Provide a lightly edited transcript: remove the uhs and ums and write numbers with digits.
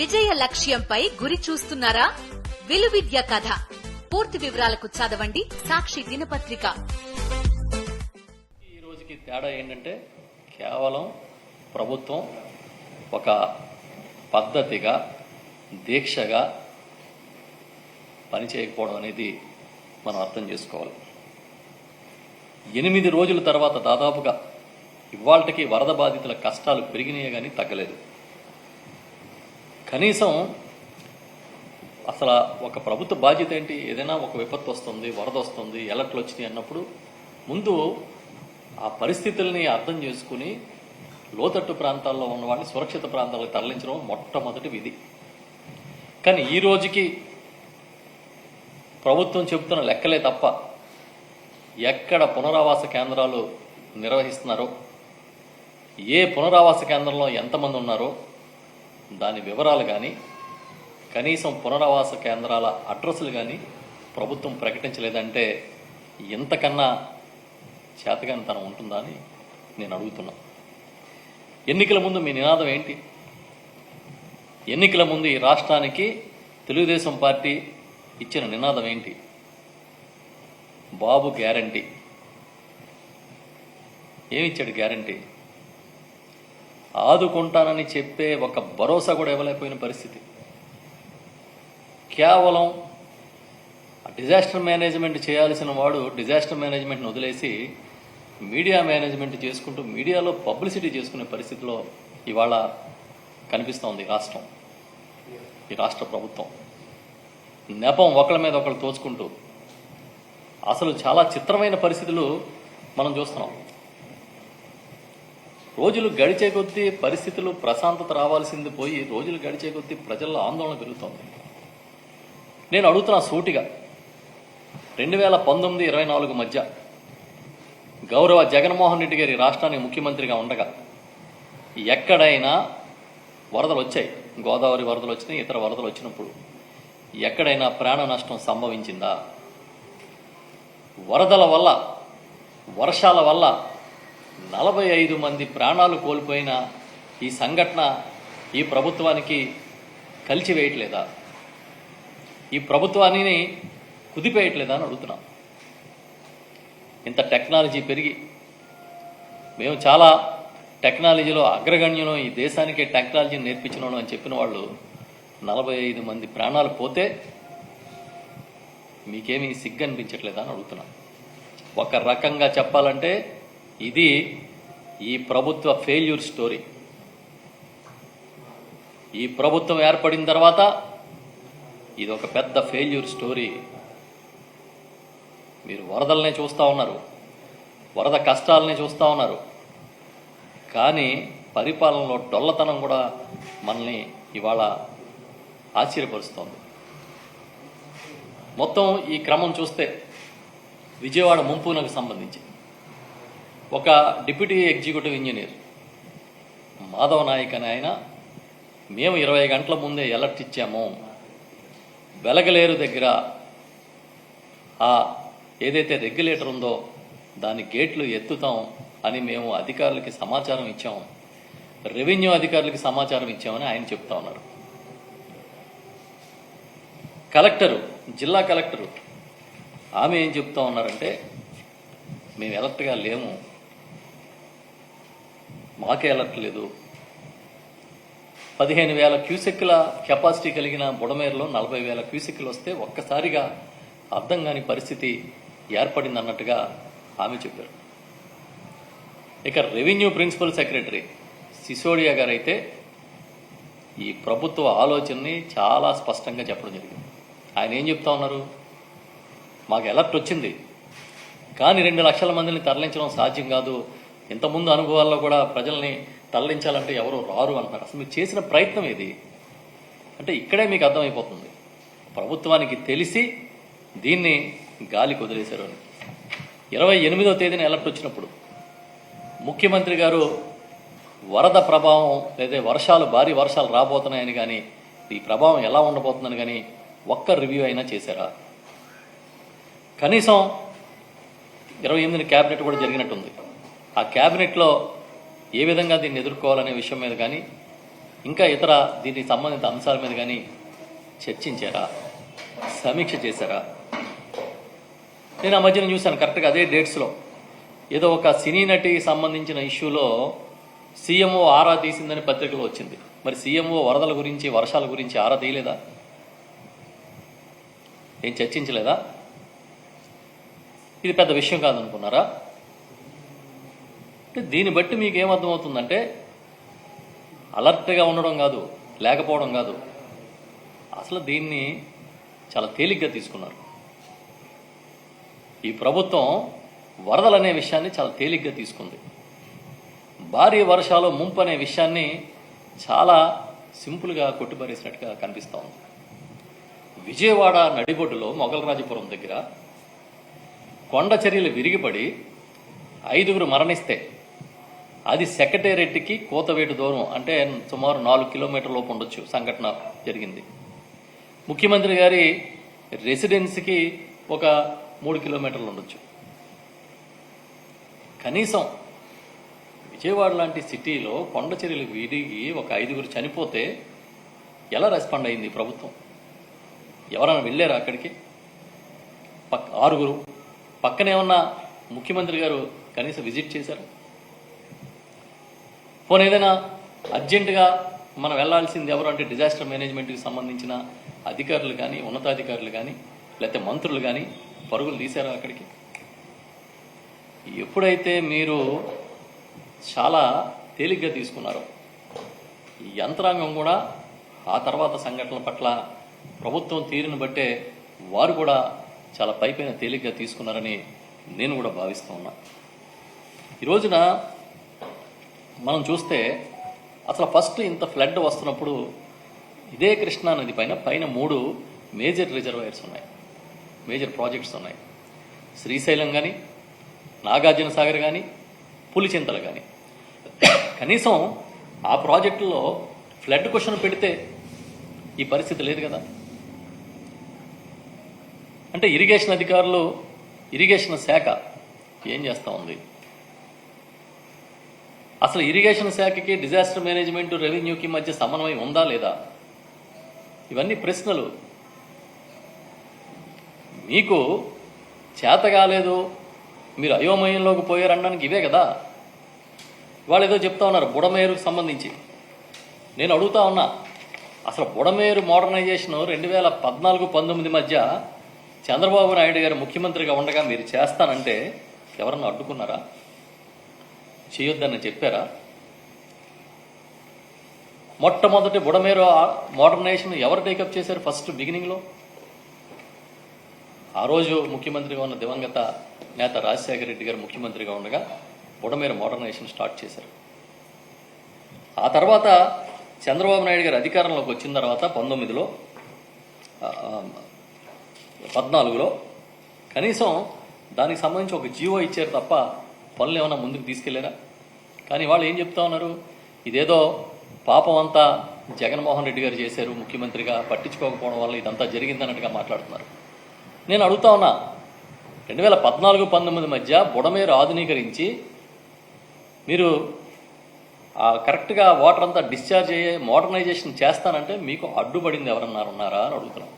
విజయ లక్ష్యంపై గురి చూస్తున్నారా? విలువిద్య కథ పూర్తి వివరాలకు చదవండి సాక్షి దినపత్రిక. ఈ రోజుకి తేడా ఏంటంటే కేవలం ప్రభుత్వం ఒక పద్ధతిగా దీక్షగా పనిచేయకపోవడం అనేది మనం అర్థం చేసుకోవాలి. 8 రోజుల తర్వాత దాదాపుగా ఇవాళకి వరద బాధితుల కష్టాలు పెరిగినాయే కానీ తగ్గలేదు. కనీసం అసలు ఒక ప్రభుత్వ బాధ్యత ఏంటి? ఏదైనా ఒక విపత్తు వస్తుంది, వరద వస్తుంది, ఎలర్ట్లు వచ్చినాయి అన్నప్పుడు ముందు ఆ పరిస్థితుల్ని అర్థం చేసుకుని లోతట్టు ప్రాంతాల్లో ఉన్న వాళ్ళని సురక్షిత ప్రాంతాలకు తరలించడం మొట్టమొదటి విధి. కానీ ఈ రోజుకి ప్రభుత్వం చెబుతున్న లెక్కలే తప్ప ఎక్కడ పునరావాస కేంద్రాలు నిర్వహిస్తున్నారో, ఏ పునరావాస కేంద్రంలో ఎంతమంది ఉన్నారో దాని వివరాలు కానీ, కనీసం పునరావాస కేంద్రాల అడ్రస్లు కానీ ప్రభుత్వం ప్రకటించలేదంటే ఎంతకన్నా చేతగానితనం ఉంటుందా అని నేను అడుగుతున్నా. ఎన్నికల ముందు మీ నినాదం ఏంటి? ఎన్నికల ముందు ఈ రాష్ట్రానికి తెలుగుదేశం పార్టీ ఇచ్చిన నినాదం ఏంటి? బాబు గ్యారంటీ. ఏమిచ్చాడు గ్యారంటీ? ఆదుకుంటానని చెప్పే ఒక భరోసా కూడా ఇవ్వలేకపోయిన పరిస్థితి. కేవలం డిజాస్టర్ మేనేజ్మెంట్ చేయాల్సిన వాడు డిజాస్టర్ మేనేజ్మెంట్ని వదిలేసి మీడియా మేనేజ్మెంట్ చేసుకుంటూ మీడియాలో పబ్లిసిటీ చేసుకునే పరిస్థితిలో ఇవాళ కనిపిస్తోంది రాష్ట్రం, ఈ రాష్ట్ర ప్రభుత్వం. నెపం ఒకళ్ళ మీద ఒకళ్ళు తోచుకుంటూ అసలు చాలా చిత్రమైన పరిస్థితులు మనం చూస్తున్నాం. రోజులు గడిచే కొద్దీ పరిస్థితులు ప్రశాంతత రావాల్సింది పోయి రోజులు గడిచే కొద్దీ ప్రజల్లో ఆందోళన పెరుగుతోంది. నేను అడుగుతున్నా సూటిగా, 2019-24 మధ్య గౌరవ జగన్మోహన్ రెడ్డి గారి రాష్ట్రానికి ముఖ్యమంత్రిగా ఉండగా ఎక్కడైనా వరదలు వచ్చాయి, గోదావరి వరదలు వచ్చినాయి, ఇతర వరదలు వచ్చినప్పుడు ఎక్కడైనా ప్రాణ నష్టం సంభవించిందా? వరదల వల్ల, వర్షాల వల్ల 45 మంది ప్రాణాలు కోల్పోయిన ఈ సంఘటన ఈ ప్రభుత్వానికి కలిచివేయట్లేదా? ఈ ప్రభుత్వాన్ని కుదిపేయట్లేదా అని అడుగుతున్నాం. ఇంత టెక్నాలజీ పెరిగి మేము చాలా టెక్నాలజీలో అగ్రగణ్యులు, ఈ దేశానికే టెక్నాలజీని నేర్పించిన అని చెప్పిన వాళ్ళు 45 మంది ప్రాణాలు పోతే మీకేమీ సిగ్గు అనిపించట్లేదా అని అడుగుతున్నాం. ఒక రకంగా చెప్పాలంటే ఇది ఈ ప్రభుత్వ ఫెయిల్యూర్ స్టోరీ. ఈ ప్రభుత్వం ఏర్పడిన తర్వాత ఇది ఒక పెద్ద ఫెయిల్యూర్ స్టోరీ. మీరు వరదలనే చూస్తూ ఉన్నారు, వరద కష్టాలనే చూస్తూ ఉన్నారు, కానీ పరిపాలనలో డొల్లతనం కూడా మనల్ని ఇవాళ ఆశ్చర్యపరుస్తోంది. మొత్తం ఈ క్రమం చూస్తే విజయవాడ ముంపునకు సంబంధించి ఒక deputy executive engineer Madhava Naik అని ఆయన, మేము 20 గంటల ముందే అలర్ట్ ఇచ్చాము, వెలగలేరు దగ్గర ఆ ఏదైతే రెగ్యులేటర్ ఉందో దాని గేట్లు ఎత్తుతాం అని మేము అధికారులకి సమాచారం ఇచ్చాం, రెవెన్యూ అధికారులకి సమాచారం ఇచ్చామని ఆయన చెప్తా ఉన్నారు. కలెక్టరు, జిల్లా కలెక్టరు ఆమె ఏం చెప్తా ఉన్నారంటే మేము అలర్ట్గా లేము, మాకే అలర్ట్ లేదు. 15,000 క్యూసెక్కుల కెపాసిటీ కలిగిన బుడమేరులో 40,000 క్యూసెక్కులు వస్తే ఒక్కసారిగా అర్థం కాని పరిస్థితి ఏర్పడింది అన్నట్టుగా ఆమె చెప్పారు. ఇక రెవెన్యూ ప్రిన్సిపల్ సెక్రటరీ సిసోడియా గారు అయితే ఈ ప్రభుత్వ ఆలోచనని చాలా స్పష్టంగా చెప్పడం జరిగింది. ఆయన ఏం చెప్తా ఉన్నారు? మాకు అలర్ట్ వచ్చింది, కానీ 2 లక్షల మందిని తరలించడం సాధ్యం కాదు, ఇంతకుముందు అనుభవాల్లో కూడా ప్రజల్ని తరలించాలంటే ఎవరు రారు అంటున్నారు. అసలు మీరు చేసిన ప్రయత్నం ఏది అంటే ఇక్కడే మీకు అర్థమైపోతుంది ప్రభుత్వానికి తెలిసి దీన్ని గాలికి వదిలేశారు అని. 28వ తేదీన అలర్ట్ వచ్చినప్పుడు ముఖ్యమంత్రి గారు వరద ప్రభావం లేదా వర్షాలు, భారీ వర్షాలు రాబోతున్నాయని కానీ ఈ ప్రభావం ఎలా ఉండబోతుందని కానీ ఒక్క రివ్యూ అయినా చేశారా? కనీసం 28న క్యాబినెట్ కూడా జరిగినట్టుంది. ఆ క్యాబినెట్లో ఏ విధంగా దీన్ని ఎదుర్కోవాలనే విషయం మీద కానీ ఇంకా ఇతర దీనికి సంబంధిత అంశాల మీద కానీ చర్చించారా, సమీక్ష చేశారా? నేను ఆ మధ్యన చూశాను, కరెక్ట్గా అదే డేట్స్లో ఏదో ఒక సినీ నటికి సంబంధించిన ఇష్యూలో సీఎంఓ ఆరా తీసిందని పత్రికలో వచ్చింది. మరి సీఎంఓ వరదల గురించి, వర్షాల గురించి ఆరా తీయలేదా? ఏం చర్చించలేదా? ఇది పెద్ద విషయం కాదనుకున్నారా? అంటే దీన్ని బట్టి మీకు ఏమర్థమవుతుందంటే అలర్ట్గా ఉండడం కాదు, లేకపోవడం కాదు, అసలు దీన్ని చాలా తేలిగ్గా తీసుకున్నారు. ఈ ప్రభుత్వం వరదలు అనే విషయాన్ని చాలా తేలిగ్గా తీసుకుంది. భారీ వర్షాలు, ముంపు అనే విషయాన్ని చాలా సింపుల్గా కొట్టిపారేసినట్టుగా కనిపిస్తూ ఉంది. విజయవాడ నడిబొడ్డులో మొగలరాజపురం దగ్గర కొండ చర్యలు విరిగిపడి 5గురు మరణిస్తే అది సెక్రటేరియట్కి కూతవేటు దూరం, అంటే సుమారు 4 కిలోమీటర్ల లోపు ఉండొచ్చు సంఘటన జరిగింది. ముఖ్యమంత్రి గారి రెసిడెన్సీకి ఒక 3 కిలోమీటర్లు ఉండొచ్చు. కనీసం విజయవాడ లాంటి సిటీలో కొండ చర్యలు విరిగి ఒక 5గురు చనిపోతే ఎలా రెస్పాండ్ అయింది ప్రభుత్వం? ఎవరైనా వెళ్ళారా అక్కడికి? 6గురు పక్కనే ఉన్న ముఖ్యమంత్రి గారు కనీసం విజిట్ చేశారు? పోనీ ఏదైనా అర్జెంటుగా మనం వెళ్లాల్సింది ఎవరు అంటే డిజాస్టర్ మేనేజ్మెంట్కి సంబంధించిన అధికారులు కానీ, ఉన్నతాధికారులు కానీ, లేకపోతే మంత్రులు కానీ పరుగులు తీశారా అక్కడికి? ఎప్పుడైతే మీరు చాలా తేలిగ్గా తీసుకున్నారో ఈ యంత్రాంగం కూడా ఆ తర్వాత సంఘటనల పట్ల ప్రభుత్వం తీరును బట్టే వారు కూడా చాలా పైపైన తేలిగ్గా తీసుకున్నారని నేను కూడా భావిస్తూ ఉన్నా. ఈ రోజున మనం చూస్తే అసలు ఫస్ట్ ఇంత ఫ్లడ్ వస్తున్నప్పుడు ఇదే కృష్ణా నది పైన 3 మేజర్ రిజర్వాయర్స్ ఉన్నాయి, మేజర్ ప్రాజెక్ట్స్ ఉన్నాయి. శ్రీశైలం కానీ, నాగార్జున సాగర్ కానీ, పులిచింతలు కానీ. కనీసం ఆ ప్రాజెక్టులో ఫ్లడ్ క్వశ్చన్ పెడితే ఈ పరిస్థితి లేదు కదా. అంటే ఇరిగేషన్ అధికారులు, ఇరిగేషన్ శాఖ ఏం చేస్తూ ఉంది? అసలు ఇరిగేషన్ శాఖకి, డిజాస్టర్ మేనేజ్మెంట్, రెవెన్యూకి మధ్య సమన్వయం ఉందా లేదా? ఇవన్నీ ప్రశ్నలు. మీకు చేత కాలేదు, మీరు అయోమయంలోకి పోయారనడానికి ఇవే కదా. వాళ్ళు ఏదో చెప్తా ఉన్నారు బుడమేరుకు సంబంధించి. నేను అడుగుతా ఉన్నా, అసలు బుడమేరు మోడర్నైజేషన్ 2014-19 మధ్య చంద్రబాబు నాయుడు గారు ముఖ్యమంత్రిగా ఉండగా మీరు చేస్తానంటే ఎవరన్నా అడ్డుకున్నారా? చేయొద్దని చెప్పారా? మొట్టమొదటి బుడమేరు మోడర్నైజేషన్ ఎవరు టేకప్ చేశారు? ఫస్ట్ బిగినింగ్లో ఆ రోజు ముఖ్యమంత్రిగా ఉన్న దివంగత నేత రాజశేఖర రెడ్డి గారు ముఖ్యమంత్రిగా ఉండగా బుడమేరు మోడర్నైజేషన్ స్టార్ట్ చేశారు. ఆ తర్వాత చంద్రబాబు నాయుడు గారు అధికారంలోకి వచ్చిన తర్వాత 14లో కనీసం దానికి సంబంధించి ఒక జీవో ఇచ్చారు తప్ప పనులు ఏమైనా ముందుకు తీసుకెళ్లారా? కానీ వాళ్ళు ఏం చెప్తా ఉన్నారు, ఇదేదో పాపం అంతా జగన్మోహన్ రెడ్డి గారు చేశారు, ముఖ్యమంత్రిగా పట్టించుకోకపోవడం వల్ల ఇదంతా జరిగిందన్నట్టుగా మాట్లాడుతున్నారు. నేను అడుగుతా ఉన్నా, 2014-19 మధ్య బుడమేరు ఆధునీకరించి మీరు కరెక్ట్గా వాటర్ అంతా డిశ్చార్జ్ అయ్యే మోడర్నైజేషన్ చేస్తానంటే మీకు అడ్డుపడింది ఎవరన్నారా అని అడుగుతున్నాం.